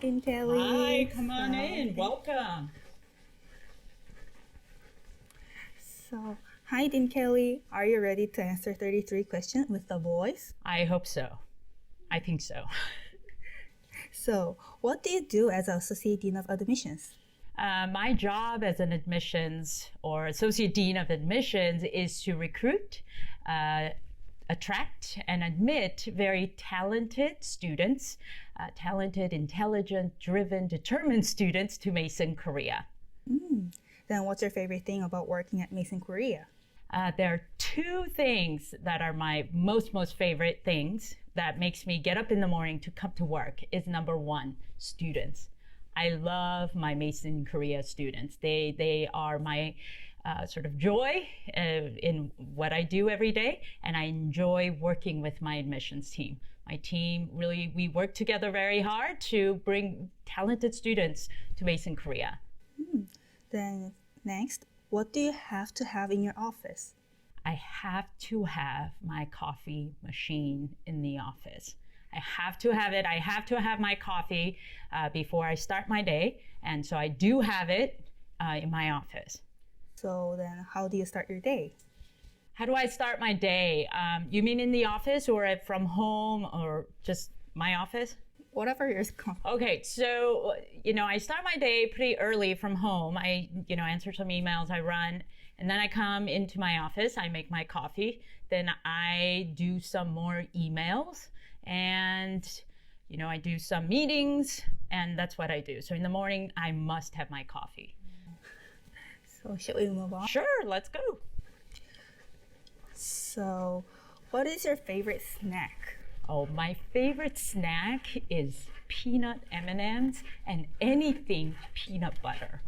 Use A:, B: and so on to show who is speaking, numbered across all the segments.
A: Dean Kelley.
B: Hi, come on in. Welcome.
A: Hi, Dean Kelley. Are you ready to answer 33 questions with the voice?
B: I hope so. I think so.
A: So, what do you do as Associate Dean of Admissions?
B: My job as an admissions or Associate Dean of Admissions is to recruit, attract, and admit very talented students, talented, intelligent, driven, determined students to Mason Korea.
A: Then what's your favorite thing about working at Mason Korea?
B: There are two things that are my most favorite things that makes me get up in the morning to come to work is number one, students. I love my Mason Korea students. They are my sort of joy in what I do every day, and I enjoy working with my admissions team. My team really, we work together very hard to bring talented students to Mason Korea.
A: Then next, what do you have to have in your office?
B: I have to have my coffee machine in the office. I have to have it. I have to have my coffee before I start my day. And so I do have it in my office.
A: So then how do you start your day?
B: How do I start my day? You mean in the office or from home or just my office?
A: Whatever yours comes.
B: Okay, so, I start my day pretty early from home. I, answer some emails, I run, and then I come into my office, I make my coffee, then I do some more emails, and, I do some meetings, and that's what I do. So in the morning, I must have my coffee.
A: So should we move on?
B: Sure, let's go.
A: So what is your favorite snack?
B: Oh, my favorite snack is peanut M&Ms and anything peanut butter.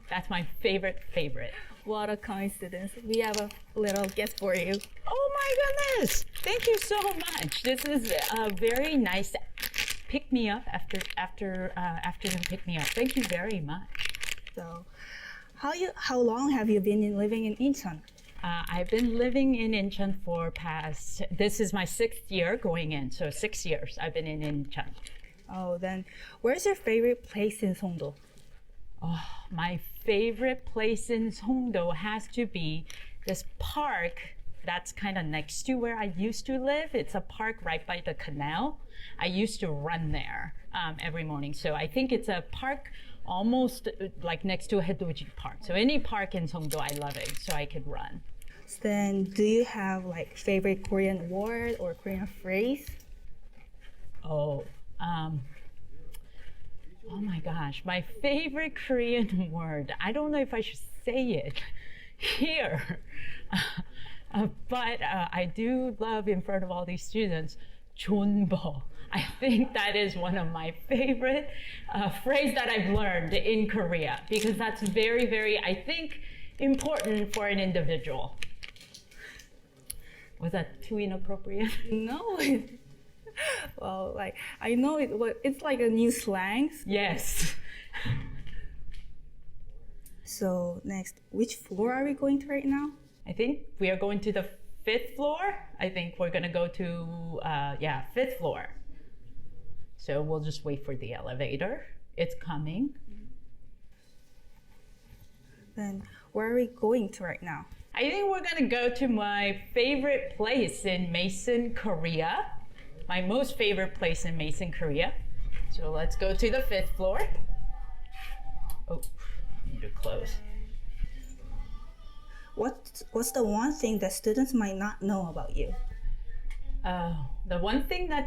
B: That's my favorite.
A: What a coincidence. We have a little gift for you.
B: Oh my goodness. Thank you so much. This is a very nice pick-me-up afternoon pick-me-up. Thank you very much.
A: So how long have you been living in Incheon?
B: I've been living in Incheon this is my 6th year going in, so 6 years I've been in Incheon.
A: Oh, then where's your favorite place in Songdo?
B: Oh, my favorite place in Songdo has to be this park that's kind of next to where I used to live. It's a park right by the canal. I used to run there every morning. So I think it's a park almost like next to a Haedoji Park. So any park in Songdo, I love it, so I could run.
A: Then do you have like favorite Korean word or Korean phrase?
B: Oh my gosh, my favorite Korean word. I don't know if I should say it here, but I do love in front of all these students, 존버. I think that is one of my favorite phrases that I've learned in Korea because that's very, I think, important for an individual. Was that too inappropriate?
A: No. Well, I know it's like a new slang.
B: Yes.
A: So next, which floor are we going to right now?
B: I think we are going to the 5th floor. I think we're going to go to, 5th floor. So we'll just wait for the elevator. It's coming.
A: Then where are we going to right now?
B: I think we're going to go to my favorite place in Mason, Korea. My most favorite place in Mason, Korea. So let's go to the 5th floor. Oh, I need to close.
A: What's the one thing that students might not know about you?
B: The one thing that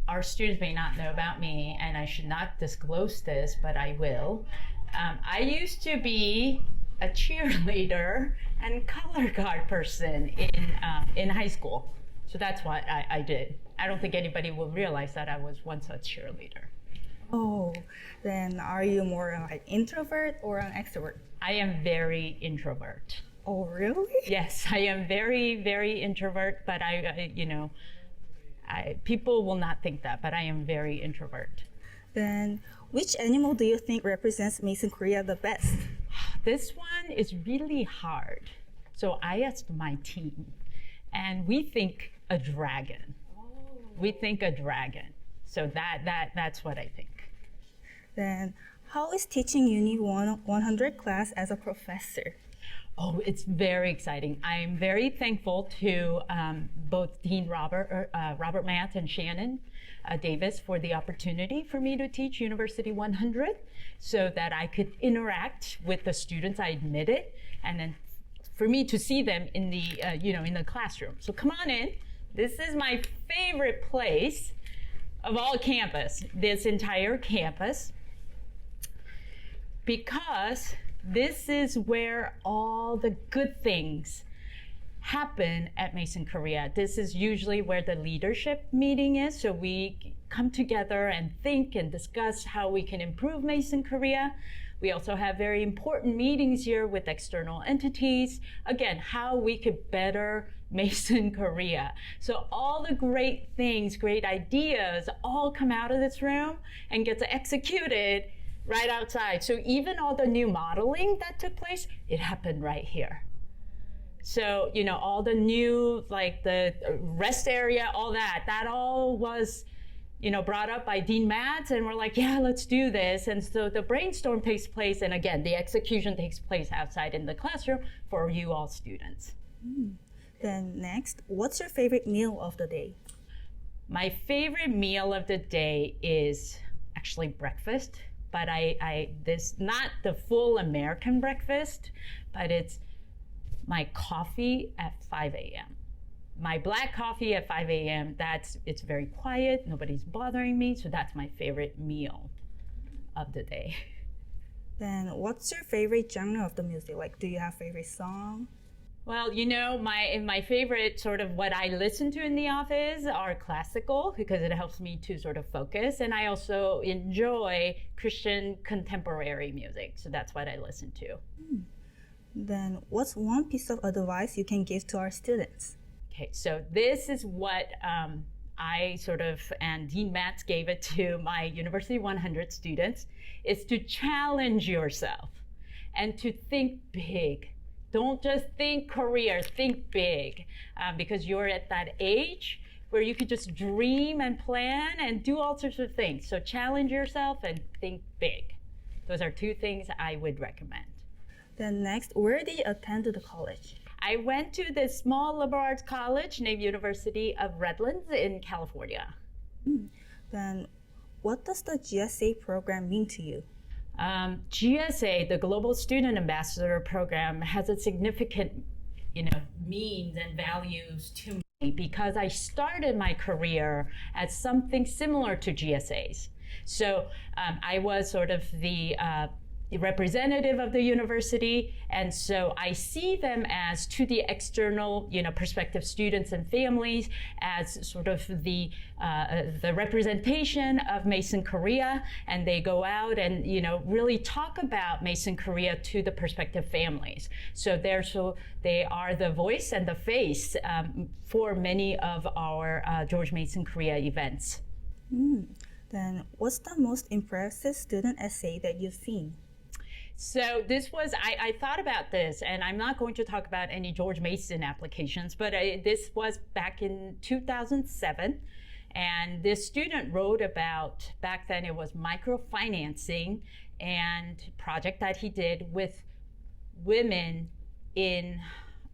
B: our students may not know about me, and I should not disclose this, but I will. I used to be a cheerleader and color guard person in high school. So that's what I did. I don't think anybody will realize that I was once a cheerleader.
A: Oh, then are you more like introvert or an extrovert?
B: I am very introvert.
A: Oh, really?
B: Yes, I am very introvert, but people will not think that, but I am very introvert.
A: Then which animal do you think represents Mason Korea the best?
B: This one is really hard. So I asked my team, and we think a dragon. We think a dragon. So that's what I think.
A: Then, how is teaching Uni 100 class as a professor?
B: Oh, it's very exciting. I'm very thankful to both Dean Robert Matt and Shannon Davis for the opportunity for me to teach University 100 so that I could interact with the students I admitted and then for me to see them in the, in the classroom. So come on in. This is my favorite place of all campus, this entire campus, because this is where all the good things happen at Mason Korea. This is usually where the leadership meeting is. So we come together and think and discuss how we can improve Mason Korea. We also have very important meetings here with external entities. Again, how we could better Mason Korea. So all the great things, great ideas all come out of this room and gets executed right outside. So even all the new modeling that took place, it happened right here. So, all the new, like the rest area, all that all was, brought up by Dean Matz, and we're like, yeah, let's do this. And so the brainstorm takes place, and again, the execution takes place outside in the classroom for you all students.
A: Then next, what's your favorite meal of the day?
B: My favorite meal of the day is actually breakfast. But this not the full American breakfast, but it's my coffee at 5 a.m. My black coffee at 5 a.m. It's very quiet, nobody's bothering me, so that's my favorite meal of the day.
A: Then what's your favorite genre of the music? Like, do you have favorite song?
B: Well, my favorite sort of what I listen to in the office are classical because it helps me to sort of focus. And I also enjoy Christian contemporary music. So that's what I listen to.
A: Then what's one piece of advice you can give to our students?
B: Okay, so this is what I sort of, and Dean Matz gave it to my University 100 students, is to challenge yourself and to think big. Don't just think career, think big, because you're at that age where you could just dream and plan and do all sorts of things. So challenge yourself and think big. Those are two things I would recommend.
A: Then next, where did you attend the college?
B: I went to this small liberal arts college named University of Redlands in California.
A: Then what does the GSA program mean to you?
B: GSA, the Global Student Ambassador Program, has a significant, means and values to me because I started my career as something similar to GSA's. So I was sort of the representative of the university, and so I see them as to the external, prospective students and families as sort of the representation of Mason Korea, and they go out and really talk about Mason Korea to the prospective families. So they are the voice and the face for many of our George Mason Korea events.
A: Then what's the most impressive student essay that you've seen?
B: So this was, I thought about this, and I'm not going to talk about any George Mason applications, but this was back in 2007. And this student wrote about, back then it was microfinancing and project that he did with women in,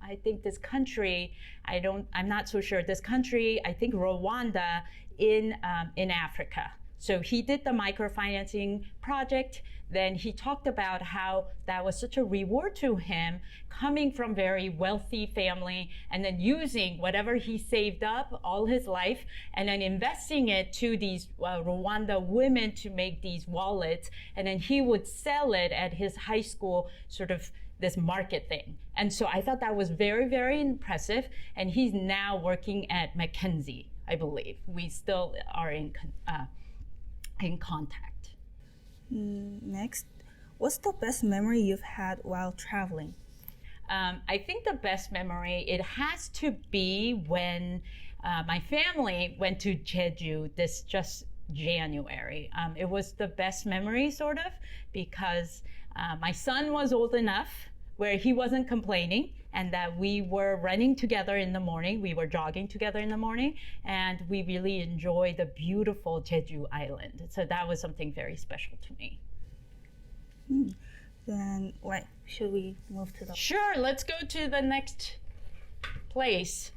B: I think this country, I'm not so sure, this country, I think Rwanda in Africa. So he did the microfinancing project. Then he talked about how that was such a reward to him coming from very wealthy family and then using whatever he saved up all his life and then investing it to these Rwanda women to make these wallets. And then he would sell it at his high school, sort of this market thing. And so I thought that was very, very impressive. And he's now working at McKinsey, I believe. We still are in contact.
A: Next, what's the best memory you've had while traveling?
B: I think the best memory, it has to be when my family went to Jeju this just January. It was the best memory, sort of, because my son was old enough where he wasn't complaining, and that we were running together in the morning, we were jogging together in the morning, and we really enjoyed the beautiful Jeju Island. So that was something very special to me.
A: Then, should we move to the...
B: Sure, let's go to the next place.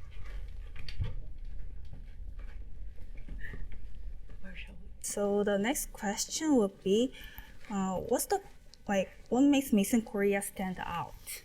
B: Where shall we?
A: So the next question would be, what makes Mason Korea stand out?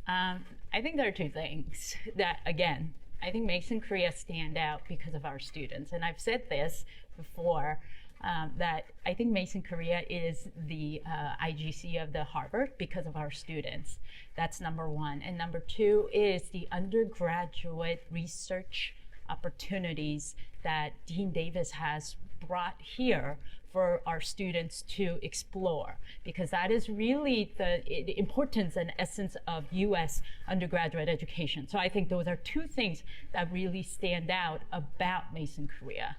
B: I think there are two things that, again, I think Mason Korea stand out because of our students. And I've said this before, that I think Mason Korea is the IGC of the Harvard because of our students. That's number one. And number two is the undergraduate research opportunities that Dean Davis has brought here for our students to explore, because that is really the importance and essence of U.S. undergraduate education. So I think those are two things that really stand out about Mason Korea.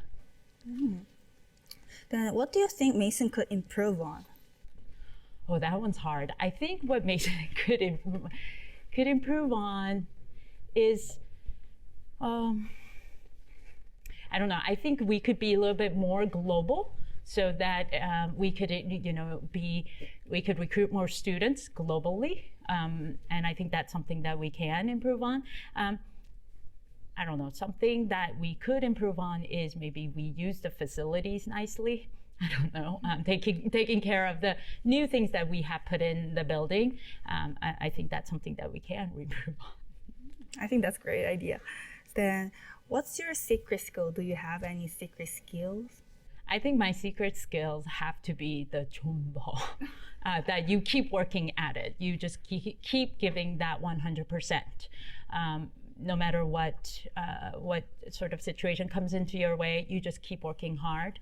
A: Then what do you think Mason could improve on?
B: Oh, that one's hard. I think what Mason could improve on is, I don't know. I think we could be a little bit more global, so that we could, we could recruit more students globally, and I think that's something that we can improve on. I don't know. Something that we could improve on is maybe we use the facilities nicely. I don't know. Taking care of the new things that we have put in the building. I think that's something that we can improve on.
A: I think that's a great idea. Then, what's your secret skill? Do you have any secret skills?
B: I think my secret skills have to be the chonbo, that you keep working at it. You just keep giving that 100%. No matter what sort of situation comes into your way, you just keep working hard.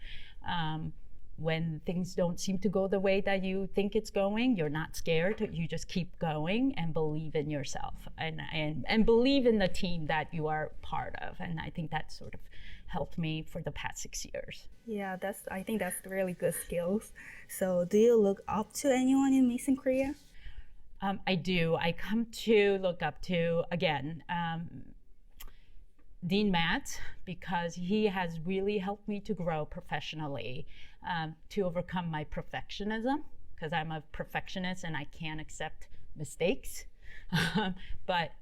B: When things don't seem to go the way that you think it's going, you're not scared. You just keep going and believe in yourself and believe in the team that you are part of. And I think that sort of helped me for the past 6 years.
A: Yeah, I think that's really good skills. So do you look up to anyone in Mason Korea?
B: I do. I come to look up to, again, Dean Matt, because he has really helped me to grow professionally, to overcome my perfectionism, because I'm a perfectionist and I can't accept mistakes. But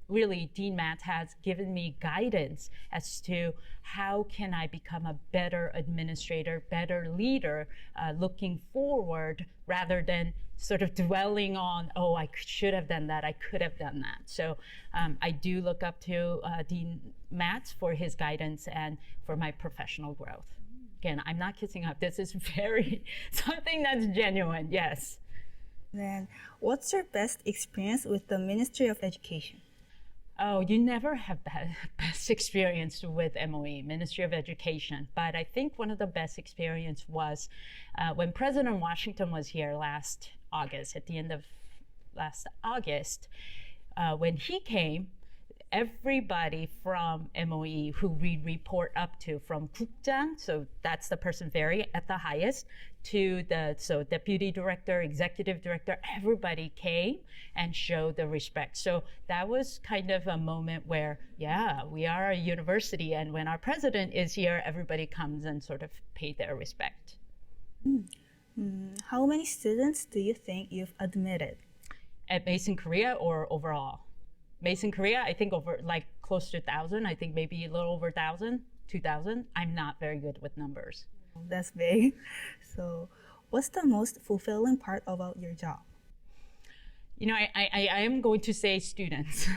B: really, Dean Matt has given me guidance as to how can I become a better administrator, better leader, looking forward, rather than sort of dwelling on, oh, I should have done that, I could have done that. So I do look up to Dean Matt for his guidance and for my professional growth. Again, I'm not kissing up. This is very something that's genuine, yes.
A: Then, what's your best experience with the Ministry of Education?
B: Oh, you never have the best experience with MOE, Ministry of Education. But I think one of the best experience was when President Washington was here last August, at the end of last August. When he came, everybody from MOE who we report up to, from 국장, so that's the person very at the highest, to the deputy director, executive director, everybody came and showed the respect. So that was kind of a moment where, yeah, we are a university, and when our president is here, everybody comes and sort of pay their respect.
A: How many students do you think you've admitted?
B: At Mason Korea or overall? Mason Korea, I think over like close to 1,000. I think maybe a little over 1,000, 2,000. I'm not very good with numbers.
A: That's big. So what's the most fulfilling part about your job?
B: You know, I am going to say students.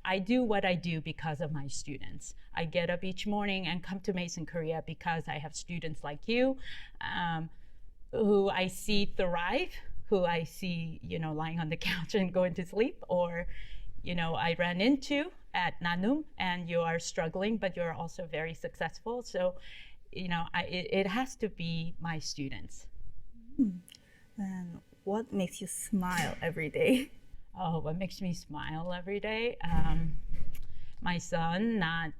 B: I do what I do because of my students. I get up each morning and come to Mason Korea because I have students like you, who I see thrive, who I see, lying on the couch and going to sleep, or, I ran into at Nanum and you are struggling, but you're also very successful. So, it has to be my students.
A: And what makes you smile every day?
B: Oh, what makes me smile every day? My son not,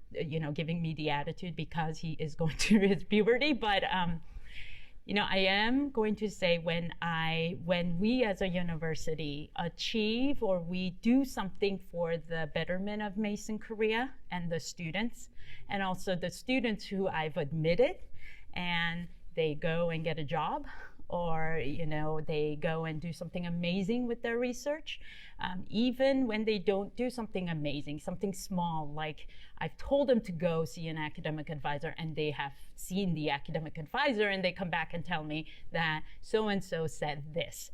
B: giving me the attitude because he is going through his puberty, but I am going to say when we as a university achieve or we do something for the betterment of Mason Korea and the students, and also the students who I've admitted, and they go and get a job, or they go and do something amazing with their research. Even when they don't do something amazing, something small, like I've told them to go see an academic advisor and they have seen the academic advisor and they come back and tell me that so-and-so said this.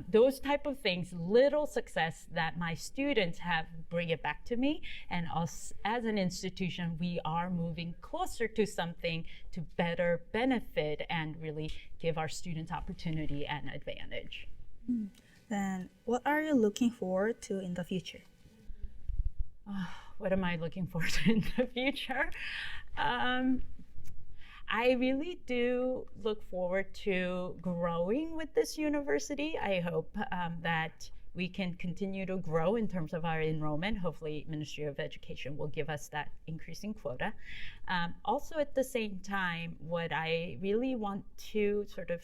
B: Those type of things, little success that my students have, bring it back to me. And us as an institution, we are moving closer to something to better benefit and really give our students opportunity and advantage.
A: Then what are you looking forward to in the future?
B: What am I looking forward to in the future? I really do look forward to growing with this university. I hope that we can continue to grow in terms of our enrollment. Hopefully, Ministry of Education will give us that increasing quota. Also, at the same time, what I really want to sort of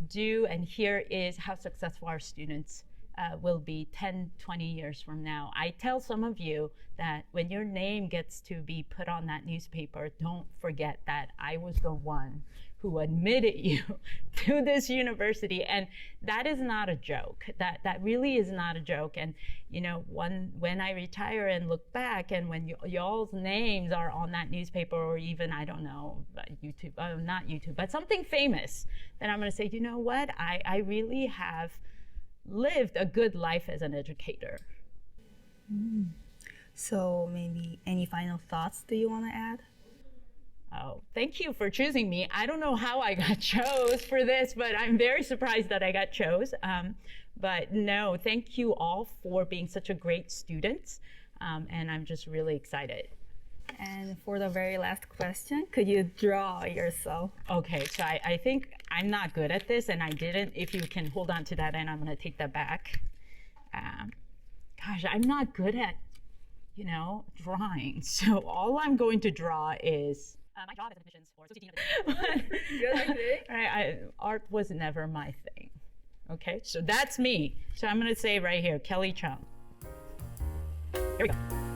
B: do and hear is how successful our students will be 10, 20 years from now. I tell some of you that when your name gets to be put on that newspaper, don't forget that I was the one who admitted you to this university. And that is not a joke. That really is not a joke. And when I retire and look back, and when y'all's names are on that newspaper, or even, I don't know, YouTube, not YouTube, but something famous, then I'm going to say, you know what? I really have lived a good life as an educator.
A: So maybe any final thoughts do you want to add?
B: Oh, thank you for choosing me. I don't know how I got chose for this, but I'm very surprised that I got chose. But no, thank you all for being such a great student. And I'm just really excited.
A: And for the very last question, could you draw yourself?
B: Okay, so I think I'm not good at this, and I didn't. If you can hold on to that, and I'm going to take that back. Gosh, I'm not good at, drawing. So all I'm going to draw is my job as admissions for Associate Dean. Art was never my thing. Okay, so that's me. So I'm going to say right here, Kelley Chung. Here we go.